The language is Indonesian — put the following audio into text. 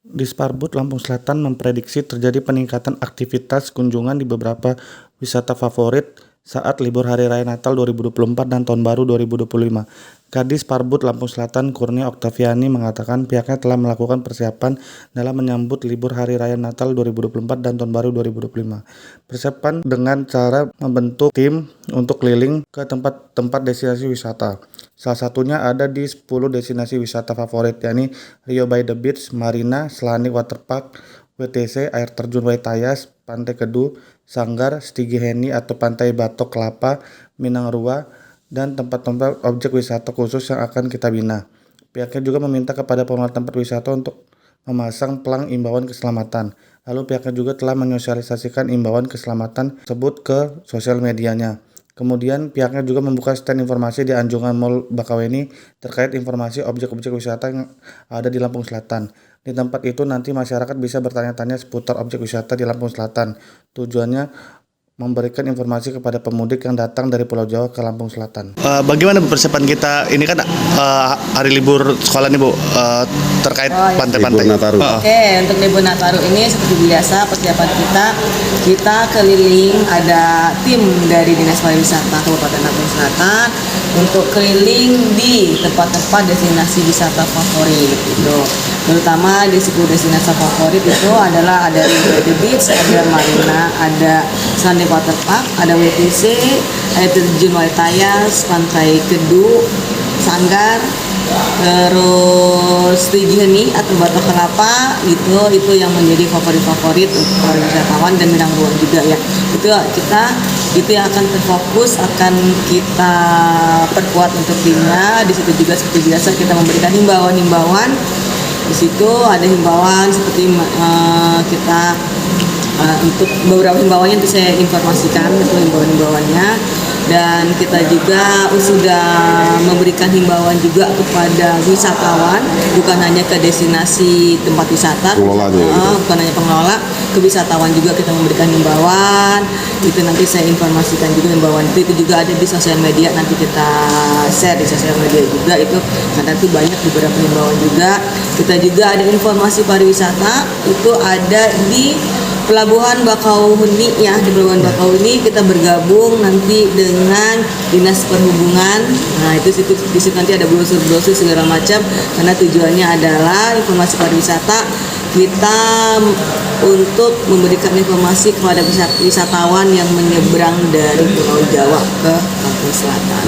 Disparbud Lampung Selatan memprediksi terjadi peningkatan aktivitas kunjungan di beberapa wisata favorit saat libur Hari Raya Natal 2024 dan Tahun Baru 2025. Kadis Parbud Lampung Selatan Kurnia Oktaviani mengatakan pihaknya telah melakukan persiapan dalam menyambut libur Hari Raya Natal 2024 dan Tahun Baru 2025. Persiapan dengan cara membentuk tim untuk keliling ke tempat-tempat destinasi wisata. Salah satunya ada di 10 destinasi wisata favorit, yakni Rio by the Beach, Marina, Selanik Waterpark, WTC, Air Terjun Waitayas, Pantai Kedu, Sanggar, Stigiheni atau Pantai Batok Kelapa, Minang Rua, dan tempat-tempat objek wisata khusus yang akan kita bina. Pihaknya juga meminta kepada pengelola tempat wisata untuk memasang pelang imbauan keselamatan. Lalu pihaknya juga telah menyosialisasikan imbauan keselamatan tersebut ke sosial medianya. Kemudian pihaknya juga membuka stand informasi di Anjungan Mall Bakauheni terkait informasi objek-objek wisata yang ada di Lampung Selatan. Di tempat itu nanti masyarakat bisa bertanya-tanya seputar objek wisata di Lampung Selatan. Tujuannya memberikan informasi kepada pemudik yang datang dari Pulau Jawa ke Lampung Selatan. Bagaimana persiapan kita? Ini kan hari libur sekolah nih Bu, terkait pantai-pantai. Oke, untuk libur Nataru ini seperti biasa persiapan kita keliling, ada tim dari Dinas Pariwisata Kabupaten Lampung Selatan untuk keliling di tempat-tempat destinasi wisata favorit itu. Terutama di 10 destinasi favorit itu adalah ada Rio by the Beach, ada Marina, ada Selanik Waterpark, ada WTC, Air Terjun Waitayas, Pantai Kedu, Sanggar, terus Stigiheni atau Batok Kelapa, itu yang menjadi favorit untuk para wisatawan dan Minang Rua juga ya. Itu yang akan terfokus, akan kita perkuat untuk timnya. Di situ juga seperti biasa kita memberikan himbauan. Di situ ada himbauan seperti kita untuk beberapa himbauannya itu saya informasikan itu himbauannya, dan kita juga sudah memberikan himbauan juga kepada wisatawan, bukan hanya ke destinasi tempat wisata, bukan hanya pengelola, ke wisatawan juga kita memberikan himbauan. Itu nanti saya informasikan juga himbauan itu juga ada di sosial media, nanti kita share di sosial media juga itu, karena itu banyak beberapa himbauan juga. Kita juga ada informasi pariwisata itu ada di Pelabuhan Bakauheni ya. Di Pelabuhan Bakauheni kita bergabung nanti dengan Dinas Perhubungan. Nah itu di situ nanti ada brosur segala macam, karena tujuannya adalah informasi pariwisata kita untuk memberikan informasi kepada wisatawan yang menyeberang dari Pulau Jawa ke Lampung Selatan.